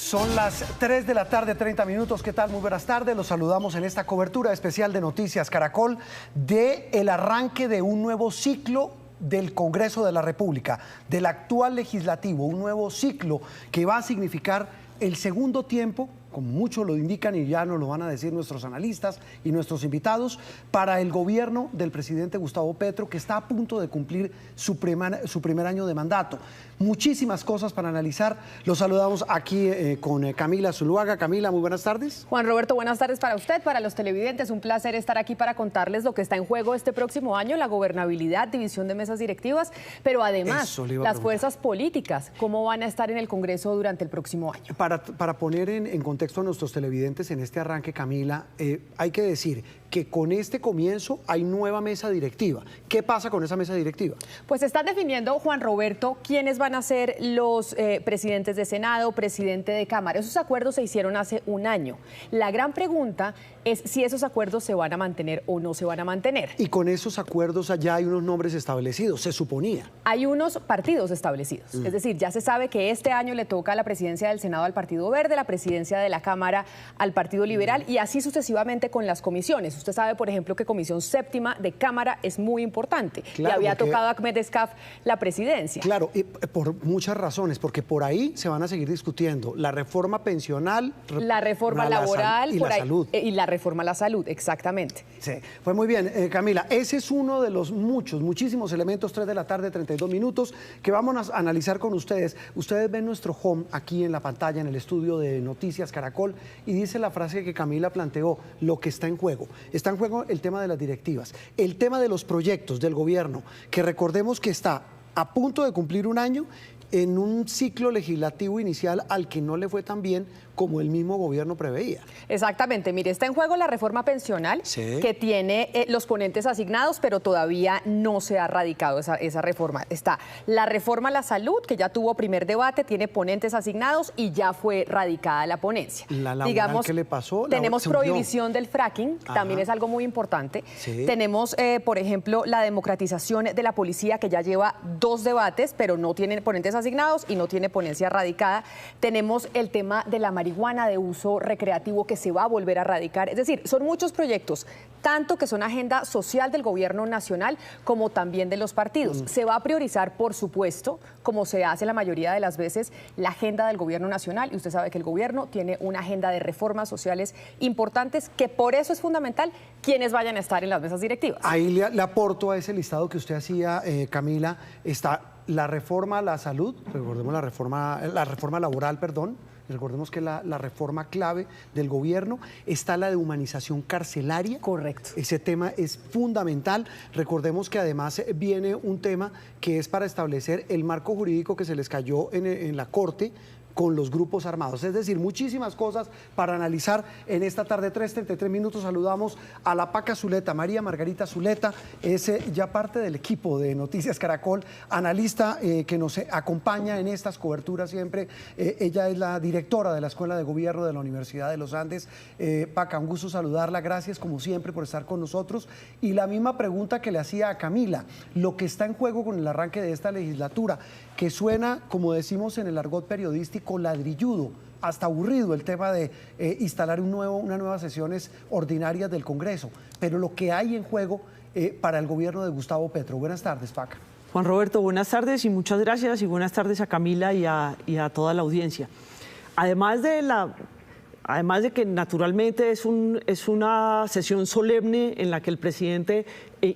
Son las 3 de la tarde, 30 minutos. ¿Qué tal? Muy buenas tardes. Los saludamos en esta cobertura especial de Noticias Caracol de el arranque de un nuevo ciclo del Congreso de la República, del actual legislativo, un nuevo ciclo que va a significar el segundo tiempo, como muchos lo indican y ya nos lo van a decir nuestros analistas y nuestros invitados, para el gobierno del presidente Gustavo Petro, que está a punto de cumplir su primer año de mandato. Muchísimas cosas para analizar. Los saludamos aquí con Camila Zuluaga. Camila, muy buenas tardes. Juan Roberto, buenas tardes para usted, para los televidentes. Un placer estar aquí para contarles lo que está en juego este próximo año, la gobernabilidad, división de mesas directivas, pero además las fuerzas políticas, cómo van a estar en el Congreso durante el próximo año. Para poner en contexto a nuestros televidentes en este arranque, Camila, hay que decir que con este comienzo hay nueva mesa directiva. ¿Qué pasa con esa mesa directiva? Pues se están definiendo, Juan Roberto, quiénes van a ser los presidentes de Senado, presidente de Cámara. Esos acuerdos se hicieron hace un año. La gran pregunta es si esos acuerdos se van a mantener o no se van a mantener. Y con esos acuerdos allá hay unos nombres establecidos, se suponía. Hay unos partidos establecidos. Es decir, ya se sabe que este año le toca la presidencia del Senado al Partido Verde, la presidencia de la Cámara al Partido Liberal y así sucesivamente con las comisiones. Usted sabe, por ejemplo, que Comisión Séptima de Cámara es muy importante. Claro, le había tocado a Ahmed Escaf la presidencia. Claro, y por muchas razones, porque por ahí se van a seguir discutiendo la reforma pensional, la reforma laboral y la salud. Y la reforma a la salud, exactamente. Sí, fue muy bien. Camila, ese es uno de los muchísimos elementos, 3 de la tarde, 32 minutos, que vamos a analizar con ustedes. Ustedes ven nuestro home aquí en la pantalla, en el estudio de Noticias Caracol, y dice la frase que Camila planteó, lo que está en juego. Está en juego el tema de las directivas, el tema de los proyectos del gobierno, que recordemos que está a punto de cumplir un año en un ciclo legislativo inicial al que no le fue tan bien como el mismo gobierno preveía. Exactamente, mire, está en juego la reforma pensional, sí, que tiene los ponentes asignados, pero todavía no se ha radicado esa reforma. Está la reforma a la salud, que ya tuvo primer debate, tiene ponentes asignados y ya fue radicada la ponencia. La laboral, digamos, ¿qué le pasó? Tenemos prohibición del fracking, también es algo muy importante. Sí. Tenemos, por ejemplo, la democratización de la policía, que ya lleva 2 debates, pero no tiene ponentes asignados y no tiene ponencia radicada. Tenemos el tema de la marihuana de uso recreativo, que se va a volver a radicar. Es decir, son muchos proyectos, tanto que son agenda social del gobierno nacional como también de los partidos. Se va a priorizar, por supuesto, como se hace la mayoría de las veces, la agenda del gobierno nacional. Y usted sabe que el gobierno tiene una agenda de reformas sociales importantes, que por eso es fundamental quienes vayan a estar en las mesas directivas. Ahí le aporto a ese listado que usted hacía, Camila, está la reforma a la salud, recordemos la reforma laboral, perdón. Recordemos que la reforma clave del gobierno está la de humanización carcelaria. Correcto. Ese tema es fundamental. Recordemos que además viene un tema que es para establecer el marco jurídico que se les cayó en la Corte con los grupos armados. Es decir, muchísimas cosas para analizar en esta tarde, 3:33 minutos. Saludamos a la Paca Zuleta, María Margarita Zuleta, es ya parte del equipo de Noticias Caracol, analista que nos acompaña en estas coberturas siempre. Ella es la directora de la Escuela de Gobierno de la Universidad de los Andes. Paca, un gusto saludarla, gracias como siempre por estar con nosotros. Y la misma pregunta que le hacía a Camila, lo que está en juego con el arranque de esta legislatura, que suena, como decimos en el argot periodístico, ladrilludo, hasta aburrido el tema de instalar unas nuevas sesiones ordinarias del Congreso, pero lo que hay en juego para el gobierno de Gustavo Petro. Buenas tardes, Paca. Juan Roberto, buenas tardes y muchas gracias, y buenas tardes a Camila y a toda la audiencia. Además de que naturalmente es una sesión solemne en la que el presidente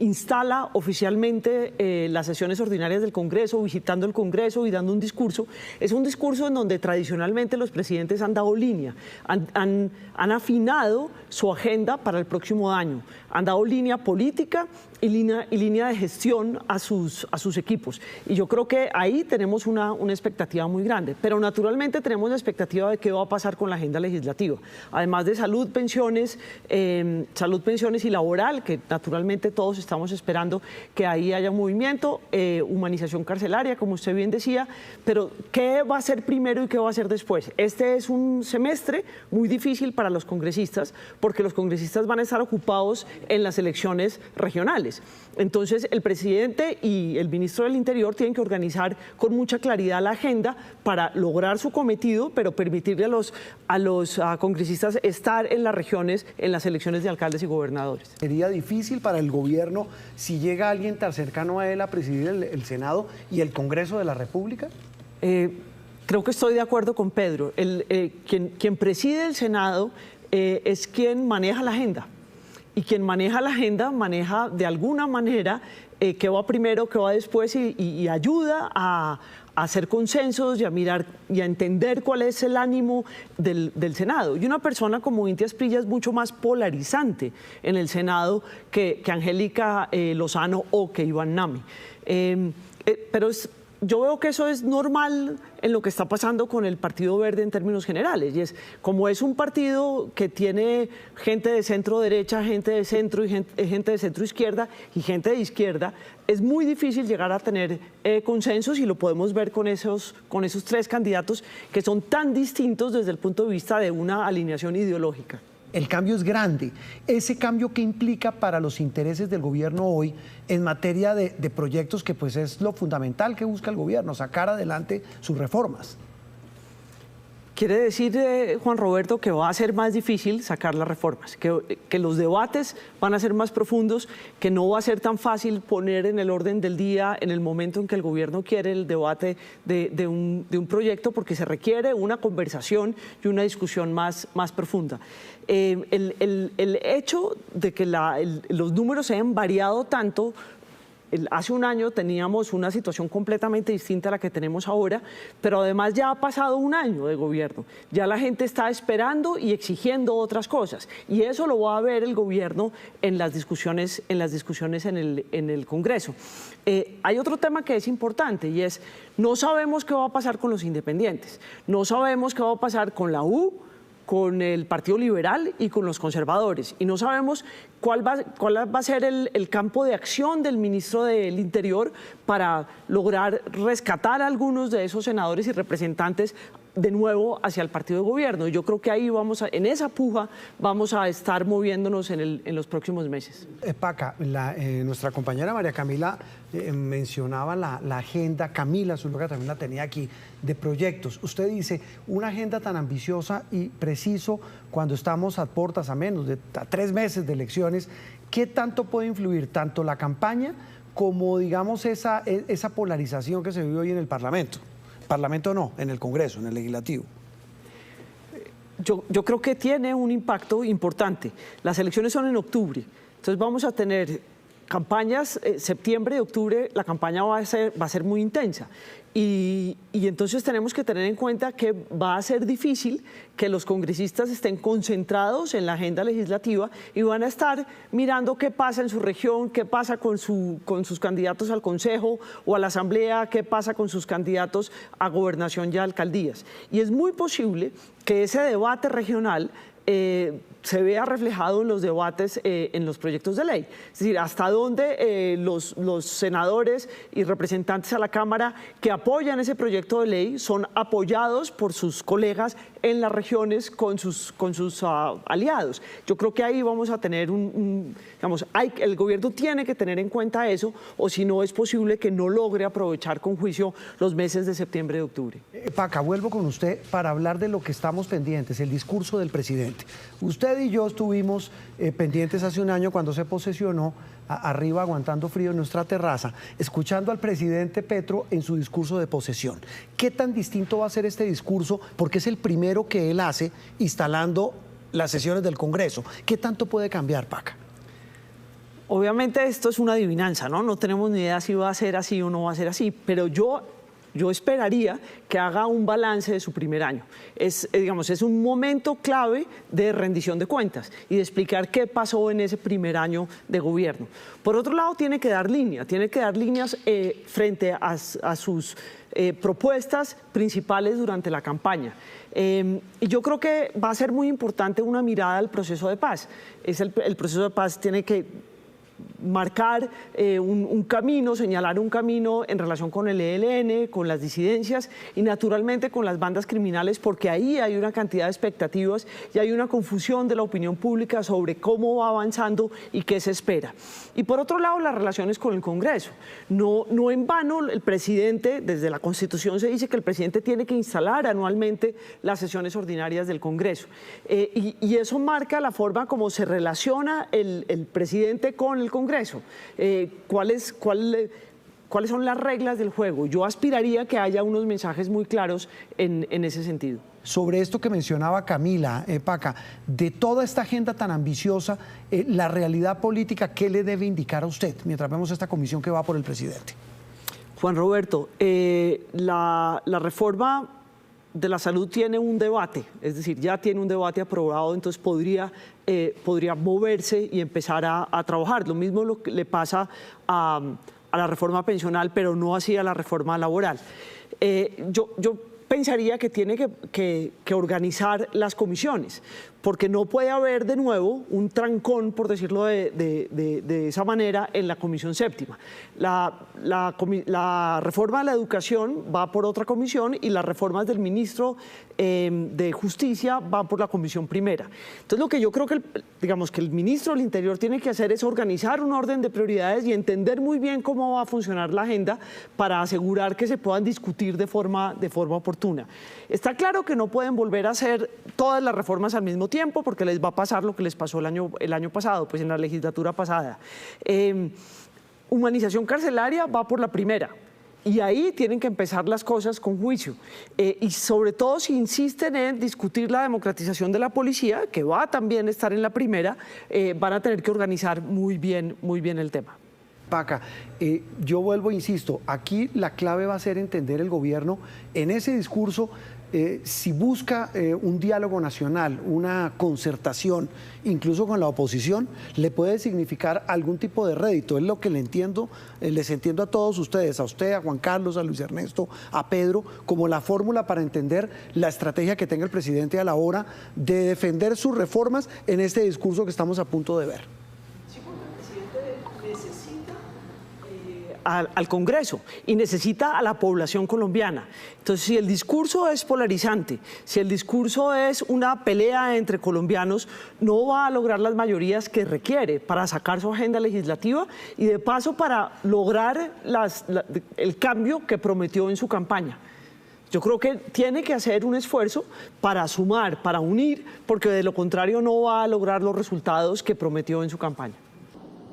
instala oficialmente las sesiones ordinarias del Congreso, visitando el Congreso y dando un discurso. Es un discurso en donde tradicionalmente los presidentes han dado línea, han afinado su agenda para el próximo año, han dado línea política y línea de gestión a sus equipos. Y yo creo que ahí tenemos una expectativa muy grande, pero naturalmente tenemos la expectativa de qué va a pasar con la agenda legislativa. Además de salud, pensiones y laboral, que naturalmente todos todos estamos esperando que ahí haya movimiento, humanización carcelaria, como usted bien decía, pero ¿qué va a ser primero y qué va a ser después? Este es un semestre muy difícil para los congresistas, porque los congresistas van a estar ocupados en las elecciones regionales. Entonces, el presidente y el ministro del Interior tienen que organizar con mucha claridad la agenda para lograr su cometido, pero permitirle a los congresistas estar en las regiones, en las elecciones de alcaldes y gobernadores. ¿Sería difícil para el gobierno si llega alguien tan cercano a él a presidir el Senado y el Congreso de la República? Creo que estoy de acuerdo con Pedro. Quien preside el Senado es quien maneja la agenda. Y quien maneja la agenda maneja de alguna manera qué va primero, qué va después y ayuda a hacer consensos y a mirar y a entender cuál es el ánimo del Senado. Y una persona como Inti Asprilla es mucho más polarizante en el Senado que Angélica Lozano o que Iván Nami. Pero yo veo que eso es normal en lo que está pasando con el Partido Verde en términos generales, y es como es un partido que tiene gente de centro derecha, gente de centro y gente de centro izquierda y gente de izquierda, es muy difícil llegar a tener consensos, y lo podemos ver con esos tres candidatos que son tan distintos desde el punto de vista de una alineación ideológica. El cambio es grande. ¿Ese cambio qué implica para los intereses del gobierno hoy en materia de proyectos, que pues es lo fundamental que busca el gobierno, sacar adelante sus reformas? Quiere decir, Juan Roberto, que va a ser más difícil sacar las reformas, que los debates van a ser más profundos, que no va a ser tan fácil poner en el orden del día en el momento en que el gobierno quiere el debate de un proyecto, porque se requiere una conversación y una discusión más profunda. El hecho de que los números se hayan variado tanto. Hace un año teníamos una situación completamente distinta a la que tenemos ahora, pero además ya ha pasado un año de gobierno. Ya la gente está esperando y exigiendo otras cosas, y eso lo va a ver el gobierno en las discusiones en el Congreso. Hay otro tema que es importante, y es: no sabemos qué va a pasar con los independientes, no sabemos qué va a pasar con la U, con el Partido Liberal y con los conservadores, y no sabemos cuál va a ser el campo de acción del ministro del Interior para lograr rescatar a algunos de esos senadores y representantes de nuevo hacia el partido de gobierno. Yo creo que ahí en esa puja vamos a estar moviéndonos en los próximos meses. Paca, nuestra compañera María Camila mencionaba la agenda, Camila Zuluaga también la tenía aquí, de proyectos. Usted dice, una agenda tan ambiciosa y preciso cuando estamos a puertas, a 3 meses de elecciones, ¿qué tanto puede influir tanto la campaña como, digamos, esa polarización que se vive hoy en el Parlamento? Parlamento no, en el Congreso, en el Legislativo. Yo creo que tiene un impacto importante. Las elecciones son en octubre, entonces vamos a tener campañas, septiembre y octubre, la campaña va a ser muy intensa. Y entonces tenemos que tener en cuenta que va a ser difícil que los congresistas estén concentrados en la agenda legislativa y van a estar mirando qué pasa en su región, qué pasa con sus candidatos al Consejo o a la Asamblea, qué pasa con sus candidatos a gobernación y a alcaldías. Y es muy posible que ese debate regional se vea reflejado en los debates en los proyectos de ley. Es decir, hasta dónde los senadores y representantes a la Cámara que apoyan ese proyecto de ley son apoyados por sus colegas en las regiones con sus aliados. Yo creo que ahí vamos a tener el gobierno tiene que tener en cuenta eso, o si no es posible que no logre aprovechar con juicio los meses de septiembre y octubre. Paca, vuelvo con usted para hablar de lo que estamos pendientes, el discurso del presidente. Usted y yo estuvimos pendientes hace un año cuando se posesionó arriba aguantando frío en nuestra terraza, escuchando al presidente Petro en su discurso de posesión. ¿Qué tan distinto va a ser este discurso? Porque es el primero que él hace instalando las sesiones del Congreso. ¿Qué tanto puede cambiar, Paca? Obviamente esto es una adivinanza, ¿no? No tenemos ni idea si va a ser así o no va a ser así, pero yo esperaría que haga un balance de su primer año. Es un momento clave de rendición de cuentas y de explicar qué pasó en ese primer año de gobierno. Por otro lado, tiene que dar líneas frente a sus propuestas principales durante la campaña. Y yo creo que va a ser muy importante una mirada al proceso de paz. El proceso de paz tiene que marcar un camino, señalar un camino en relación con el ELN, con las disidencias y naturalmente con las bandas criminales, porque ahí hay una cantidad de expectativas y hay una confusión de la opinión pública sobre cómo va avanzando y qué se espera. Y por otro lado, las relaciones con el Congreso. No en vano el presidente, desde la Constitución se dice que el presidente tiene que instalar anualmente las sesiones ordinarias del Congreso. Y eso marca la forma como se relaciona el presidente con el Congreso. ¿Cuáles son las reglas del juego? Yo aspiraría a que haya unos mensajes muy claros en ese sentido. Sobre esto que mencionaba Camila, Paca, de toda esta agenda tan ambiciosa, la realidad política, ¿qué le debe indicar a usted mientras vemos esta comisión que va por el presidente? Juan Roberto, la reforma de la salud tiene un debate, es decir, ya tiene un debate aprobado, entonces podría moverse y empezar a trabajar. Lo mismo le pasa a la reforma pensional, pero no así a la reforma laboral. Yo pensaría que tiene que organizar las comisiones, porque no puede haber de nuevo un trancón, por decirlo de esa manera, en la comisión séptima. La reforma de la educación va por otra comisión y las reformas del ministro de Justicia van por la comisión primera. Entonces lo que yo creo que el ministro del Interior tiene que hacer es organizar un orden de prioridades y entender muy bien cómo va a funcionar la agenda para asegurar que se puedan discutir de forma oportuna. Está claro que no pueden volver a hacer todas las reformas al mismo tiempo porque les va a pasar lo que les pasó el año pasado, pues en la legislatura pasada. Humanización carcelaria va por la primera. Y ahí tienen que empezar las cosas con juicio. Y sobre todo si insisten en discutir la democratización de la policía, que va a también estar en la primera, van a tener que organizar muy bien el tema. Paca, yo vuelvo, insisto, aquí la clave va a ser entender el gobierno en ese discurso, si busca un diálogo nacional, una concertación, incluso con la oposición, le puede significar algún tipo de rédito. Es lo que les entiendo a todos ustedes, a usted, a Juan Carlos, a Luis Ernesto, a Pedro, como la fórmula para entender la estrategia que tenga el presidente a la hora de defender sus reformas en este discurso que estamos a punto de ver. Al Congreso y necesita a la población colombiana. Entonces, si el discurso es polarizante, si el discurso es una pelea entre colombianos, no va a lograr las mayorías que requiere para sacar su agenda legislativa y de paso para lograr el cambio que prometió en su campaña. Yo creo que tiene que hacer un esfuerzo para sumar, para unir, porque de lo contrario no va a lograr los resultados que prometió en su campaña.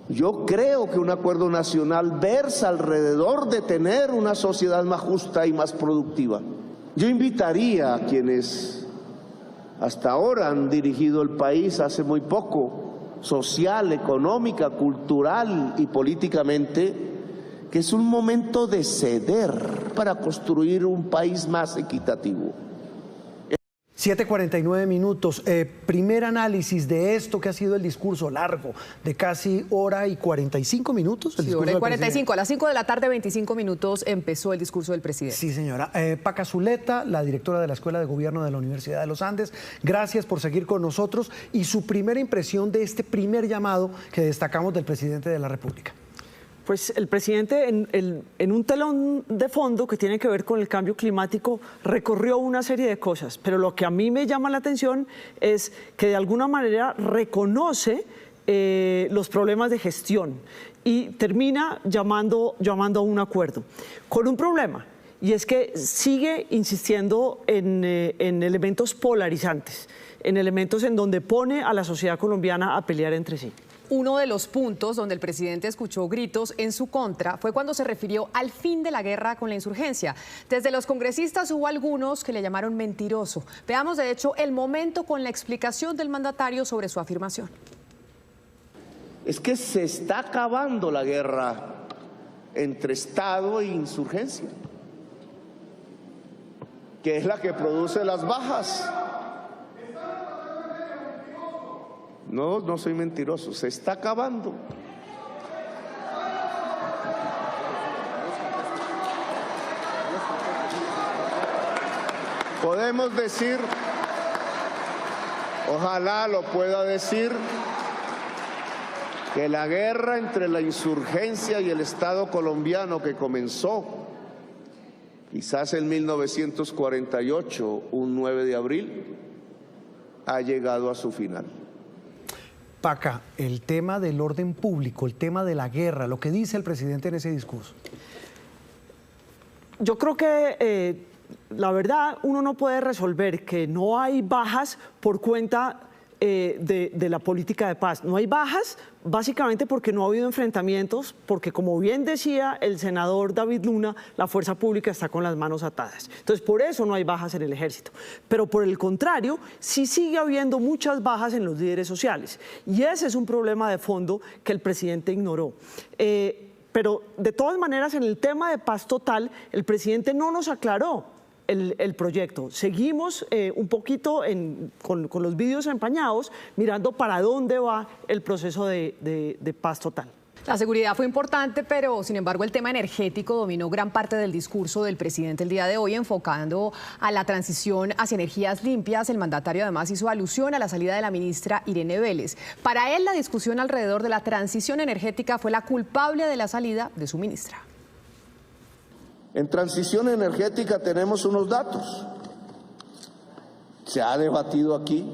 Yo creo que un acuerdo nacional versa alrededor de tener una sociedad más justa y más productiva. Yo invitaría a quienes hasta ahora han dirigido el país hace muy poco, social, económica, cultural y políticamente, que es un momento de ceder para construir un país más equitativo. 7:49 minutos. Primer análisis de esto que ha sido el discurso largo de casi hora y 45 minutos. Sí, hora y 45. A las 5 de la tarde, 25 minutos, empezó el discurso del presidente. Sí, señora. Paca Zuleta, la directora de la Escuela de Gobierno de la Universidad de los Andes, gracias por seguir con nosotros y su primera impresión de este primer llamado que destacamos del presidente de la República. Pues el presidente, en un telón de fondo que tiene que ver con el cambio climático, recorrió una serie de cosas, pero lo que a mí me llama la atención es que de alguna manera reconoce los problemas de gestión y termina llamando a un acuerdo con un problema, y es que sigue insistiendo en elementos polarizantes, en elementos en donde pone a la sociedad colombiana a pelear entre sí. Uno de los puntos donde el presidente escuchó gritos en su contra fue cuando se refirió al fin de la guerra con la insurgencia. Desde los congresistas hubo algunos que le llamaron mentiroso. Veamos, de hecho, el momento con la explicación del mandatario sobre su afirmación. Es que se está acabando la guerra entre Estado e insurgencia, que es la que produce las bajas. No soy mentiroso, se está acabando. Podemos decir, ojalá lo pueda decir, que la guerra entre la insurgencia y el Estado colombiano que comenzó quizás en 1948, un 9 de abril, ha llegado a su final. Paca, el tema del orden público, el tema de la guerra, lo que dice el presidente en ese discurso. Yo creo que la verdad uno no puede resolver que no hay bajas por cuenta de la política de paz. No hay bajas básicamente porque no ha habido enfrentamientos, porque como bien decía el senador David Luna, la fuerza pública está con las manos atadas. Entonces por eso no hay bajas en el ejército. Pero por el contrario, sí sigue habiendo muchas bajas en los líderes sociales. Y ese es un problema de fondo que el presidente ignoró. Pero de todas maneras, en el tema de paz total, el presidente no nos aclaró el proyecto. Seguimos un poquito con los vídeos empañados, mirando para dónde va el proceso de paz total. La seguridad fue importante, pero sin embargo el tema energético dominó gran parte del discurso del presidente el día de hoy, enfocando a la transición hacia energías limpias. El mandatario además hizo alusión a la salida de la ministra Irene Vélez. Para él, la discusión alrededor de la transición energética fue la culpable de la salida de su ministra. En transición energética tenemos unos datos. Se ha debatido aquí.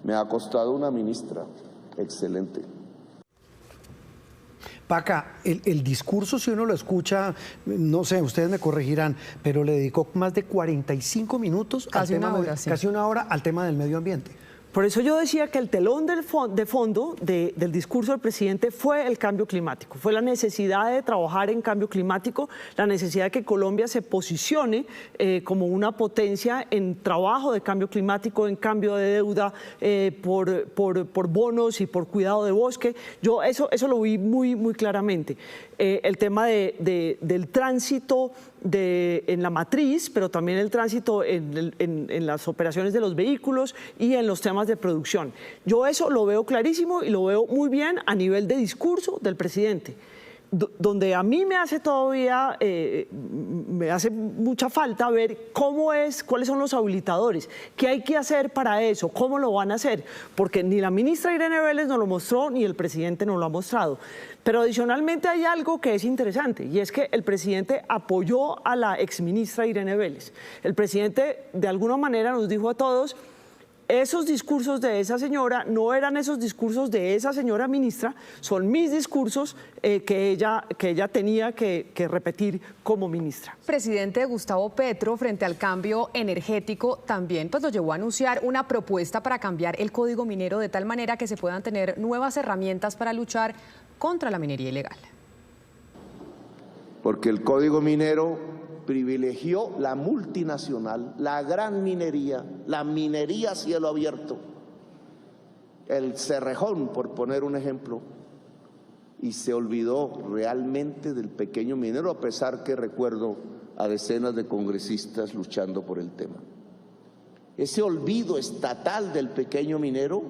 Me ha costado una ministra excelente. Paca, el discurso, si uno lo escucha, no sé, ustedes me corregirán, pero le dedicó más de 45 minutos, casi una hora al tema del medio ambiente. Por eso yo decía que el telón de fondo del discurso del presidente fue el cambio climático, fue la necesidad de trabajar en cambio climático, la necesidad de que Colombia se posicione como una potencia en trabajo de cambio climático, en cambio de deuda por bonos y por cuidado de bosque. Yo eso lo vi muy claramente. El tema del tránsito en la matriz, pero también el tránsito en las operaciones de los vehículos y en los temas de producción. Yo eso lo veo clarísimo y lo veo muy bien a nivel de discurso del presidente. Donde a mí me hace todavía, me hace mucha falta ver cuáles son los habilitadores, qué hay que hacer para eso, cómo lo van a hacer, porque ni la ministra Irene Vélez nos lo mostró, ni el presidente nos lo ha mostrado. Pero adicionalmente hay algo que es interesante, y es que el presidente apoyó a la exministra Irene Vélez. El presidente de alguna manera nos dijo a todos: esos discursos de esa señora no eran esos discursos de esa señora ministra, son mis discursos que ella tenía que repetir como ministra. Presidente Gustavo Petro, frente al cambio energético, también lo llevó a anunciar una propuesta para cambiar el código minero de tal manera que se puedan tener nuevas herramientas para luchar contra la minería ilegal. Porque el código minero privilegió la multinacional, la gran minería, la minería a cielo abierto, el Cerrejón, por poner un ejemplo, y se olvidó realmente del pequeño minero, a pesar que recuerdo a decenas de congresistas luchando por el tema. Ese olvido estatal del pequeño minero,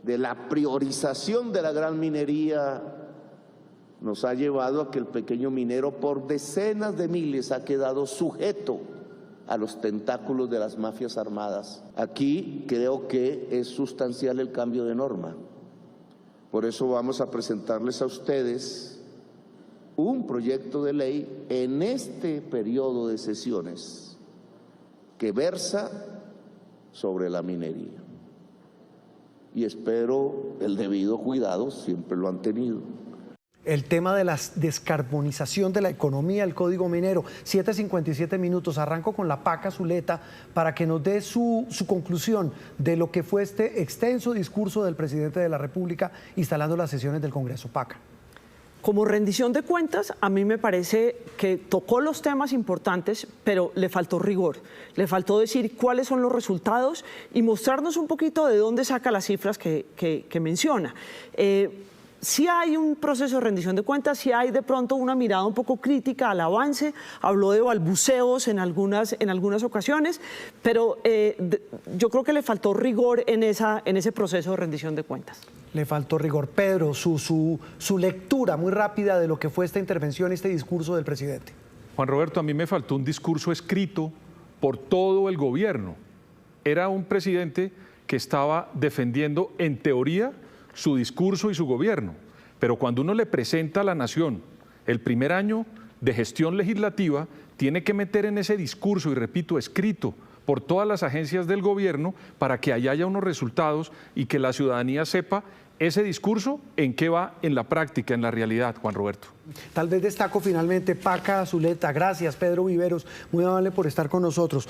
de la priorización de la gran minería, nos ha llevado a que el pequeño minero por decenas de miles ha quedado sujeto a los tentáculos de las mafias armadas. Aquí creo que es sustancial el cambio de norma. Por eso vamos a presentarles a ustedes un proyecto de ley en este periodo de sesiones que versa sobre la minería. Y espero el debido cuidado, siempre lo han tenido. El tema de la descarbonización de la economía, el código minero. 7:57 minutos. Arranco con la Paca Zuleta para que nos dé su conclusión de lo que fue este extenso discurso del presidente de la República instalando las sesiones del Congreso. Paca. Como rendición de cuentas, a mí me parece que tocó los temas importantes, pero le faltó rigor. Le faltó decir cuáles son los resultados y mostrarnos un poquito de dónde saca las cifras que menciona. Sí hay un proceso de rendición de cuentas, sí hay de pronto una mirada un poco crítica al avance, habló de balbuceos en algunas ocasiones, pero yo creo que le faltó rigor en ese proceso de rendición de cuentas. Le faltó rigor. Pedro, su lectura muy rápida de lo que fue esta intervención, este discurso del presidente. Juan Roberto, a mí me faltó un discurso escrito por todo el gobierno. Era un presidente que estaba defendiendo, en teoría, su discurso y su gobierno. Pero cuando uno le presenta a la nación el primer año de gestión legislativa, tiene que meter en ese discurso, y repito, escrito por todas las agencias del gobierno, para que allá haya unos resultados y que la ciudadanía sepa ese discurso en qué va en la práctica, en la realidad, Juan Roberto. Tal vez destaco finalmente, Paca Zuleta, gracias, Pedro Viveros, muy amable por estar con nosotros.